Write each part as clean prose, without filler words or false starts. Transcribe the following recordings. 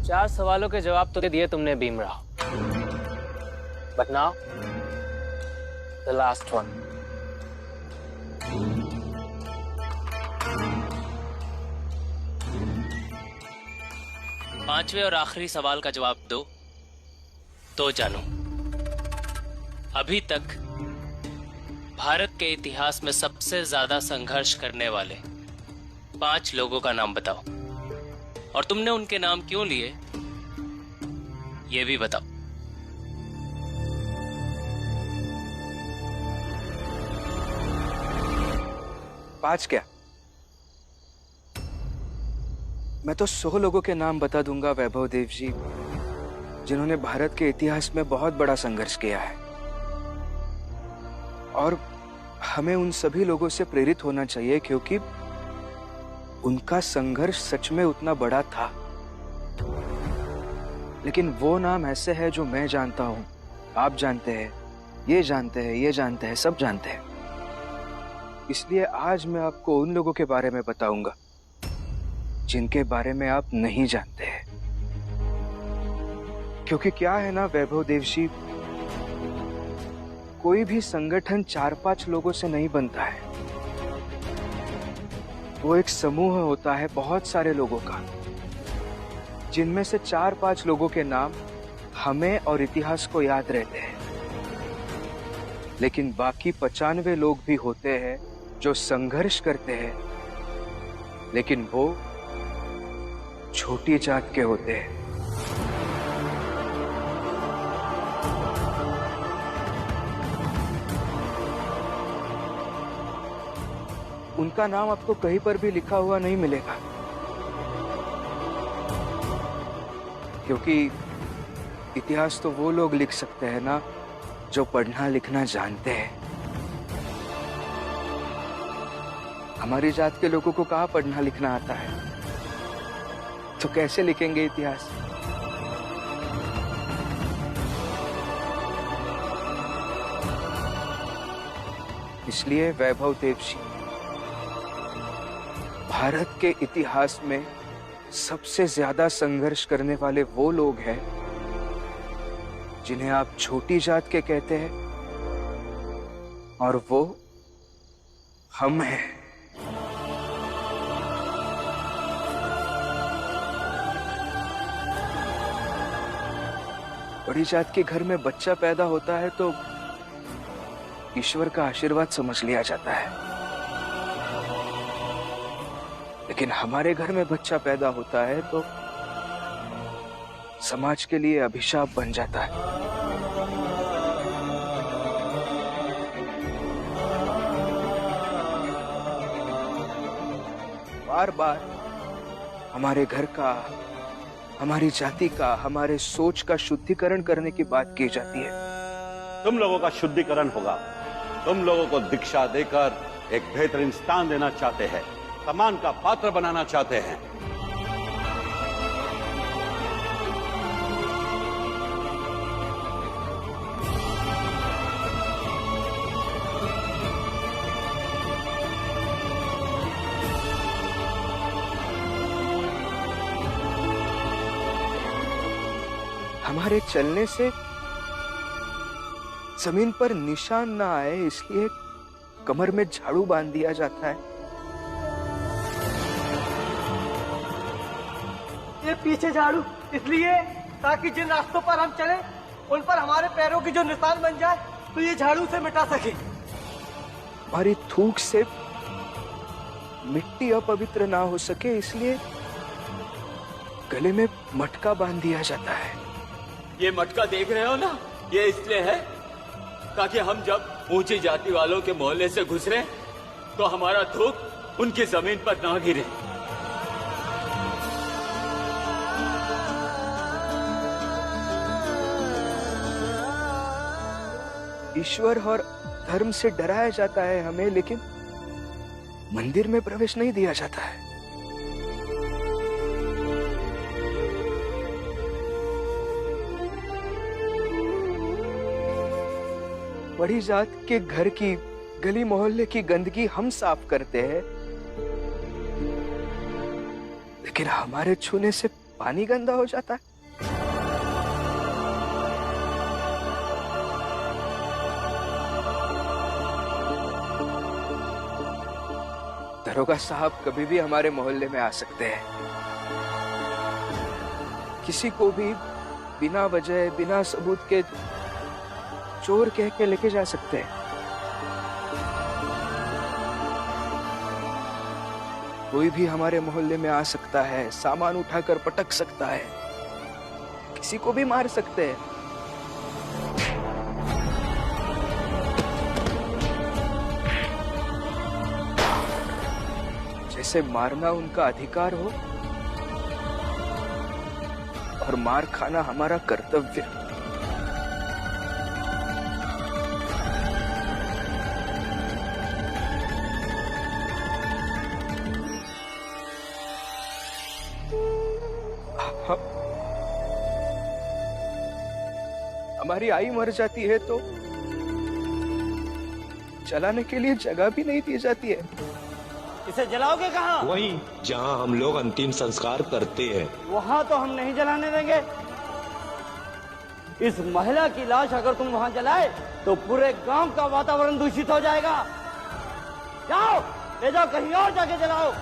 4 सवालों के जवाब तो दे दिए तुमने Bhimrao, but now the last one. पांचवें और आखिरी सवाल का जवाब दो तो जानो, अभी तक भारत के इतिहास में सबसे ज्यादा संघर्ष करने वाले 5 लोगों का नाम बताओ, और तुमने उनके नाम क्यों लिए ये भी बताओ। पांच क्या, मैं तो 100 लोगों के नाम बता दूंगा वैभव देव जी, जिन्होंने भारत के इतिहास में बहुत बड़ा संघर्ष किया है। और हमें उन सभी लोगों से प्रेरित होना चाहिए, क्योंकि उनका संघर्ष सच में उतना बड़ा था। लेकिन वो नाम ऐसे है जो मैं जानता हूं, आप जानते हैं, ये जानते हैं, ये जानते हैं, सब जानते हैं। इसलिए आज मैं आपको उन लोगों के बारे में बताऊंगा जिनके बारे में आप नहीं जानते हैं। क्योंकि क्या है ना वैभव देव जी, कोई भी संगठन 4-5 लोगों से नहीं बनता है। वो एक समूह होता है बहुत सारे लोगों का, जिनमें से 4-5 लोगों के नाम हमें और इतिहास को याद रहते हैं। लेकिन बाकी 95 लोग भी होते हैं जो संघर्ष करते हैं, लेकिन वो छोटी जात के होते हैं। उनका नाम आपको कहीं पर भी लिखा हुआ नहीं मिलेगा, क्योंकि इतिहास तो वो लोग लिख सकते हैं ना जो पढ़ना लिखना जानते हैं। हमारी जात के लोगों को कहाँ पढ़ना लिखना आता है, तो कैसे लिखेंगे इतिहास। इसलिए वैभव देव जी, भारत के इतिहास में सबसे ज्यादा संघर्ष करने वाले वो लोग हैं जिन्हें आप छोटी जात के कहते हैं, और वो हम हैं। बड़ी जात के घर में बच्चा पैदा होता है तो ईश्वर का आशीर्वाद समझ लिया जाता है, लेकिन हमारे घर में बच्चा पैदा होता है तो समाज के लिए अभिशाप बन जाता है। बार बार हमारे घर का, हमारी जाति का, हमारे सोच का शुद्धिकरण करने की बात की जाती है। तुम लोगों का शुद्धिकरण होगा। तुम लोगों को दीक्षा देकर एक बेहतरीन स्थान देना चाहते हैं, सम्मान का पात्र बनाना चाहते हैं। हमारे चलने से जमीन पर निशान ना आए, इसलिए कमर में झाड़ू बांध दिया जाता है। ये पीछे झाड़ू इसलिए ताकि जिन रास्तों पर हम चले उन पर हमारे पैरों की जो निशान बन जाए तो ये झाड़ू से मिटा सके। हमारी थूक से मिट्टी अपवित्र ना हो सके, इसलिए गले में मटका बांध दिया जाता है। ये मटका देख रहे हो ना, ये इसलिए है ताकि हम जब ऊंची जाति वालों के मोहल्ले से गुजरे तो हमारा थूक उनकी जमीन पर ना गिरे। ईश्वर और धर्म से डराया जाता है हमें, लेकिन मंदिर में प्रवेश नहीं दिया जाता है। बड़ी जात के घर की, गली मोहल्ले की गंदगी हम साफ करते हैं, लेकिन हमारे छूने से पानी गंदा हो जाता है? दरोगा साहब कभी भी हमारे मोहल्ले में आ सकते हैं, किसी को भी बिना वजह बिना सबूत के चोर कह के लेके जा सकते हैं। कोई भी हमारे मोहल्ले में आ सकता है, सामान उठाकर पटक सकता है, किसी को भी मार सकते हैं। जैसे मारना उनका अधिकार हो और मार खाना हमारा कर्तव्य। हमारी आई मर जाती है तो जलाने के लिए जगह भी नहीं दी जाती है। इसे जलाओगे कहाँ? वहीं जहां हम लोग अंतिम संस्कार करते हैं। वहाँ तो हम नहीं जलाने देंगे। इस महिला की लाश अगर तुम वहाँ जलाए तो पूरे गांव का वातावरण दूषित हो जाएगा। जाओ, ले जाओ, कहीं और जाके जलाओ।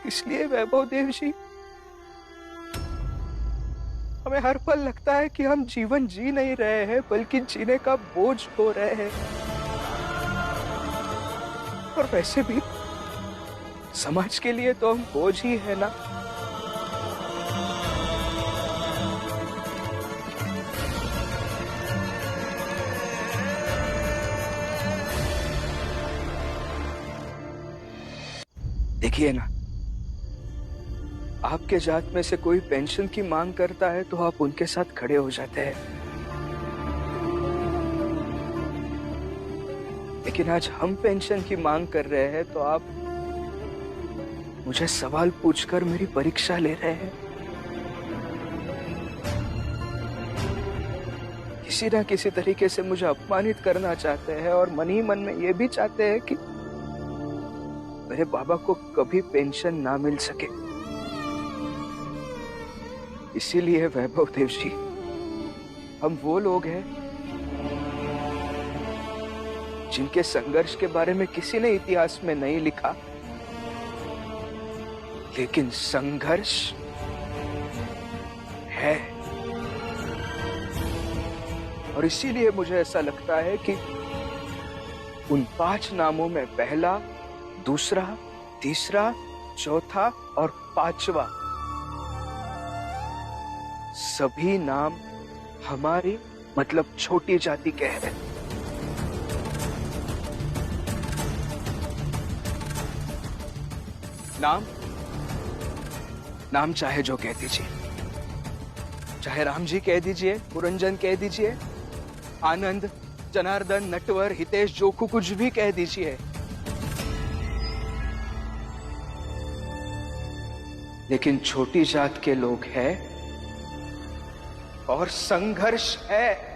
इसलिए वैभव देव जी, हमें हर पल लगता है कि हम जीवन जी नहीं रहे हैं बल्कि जीने का बोझ हो रहे हैं। और वैसे भी समाज के लिए तो हम बोझ ही है ना। देखिए ना, आपके जात में से कोई पेंशन की मांग करता है तो आप उनके साथ खड़े हो जाते हैं, लेकिन आज हम पेंशन की मांग कर रहे हैं तो आप मुझे सवाल पूछकर मेरी परीक्षा ले रहे हैं। किसी ना किसी तरीके से मुझे अपमानित करना चाहते हैं और मन ही मन में ये भी चाहते हैं कि मेरे बाबा को कभी पेंशन ना मिल सके। इसीलिए वैभव देव जी, हम वो लोग हैं जिनके संघर्ष के बारे में किसी ने इतिहास में नहीं लिखा, लेकिन संघर्ष है। और इसीलिए मुझे ऐसा लगता है कि उन 5 नामों में पहला, दूसरा, तीसरा, चौथा और 5वां सभी नाम हमारी मतलब छोटी जाति के हैं। नाम चाहे जो कह दीजिए, चाहे राम जी कह दीजिए, पुरंजन कह दीजिए, आनंद, जनार्दन, नटवर, हितेश, जोखू, कुछ भी कह दीजिए, लेकिन छोटी जात के लोग हैं और संघर्ष है।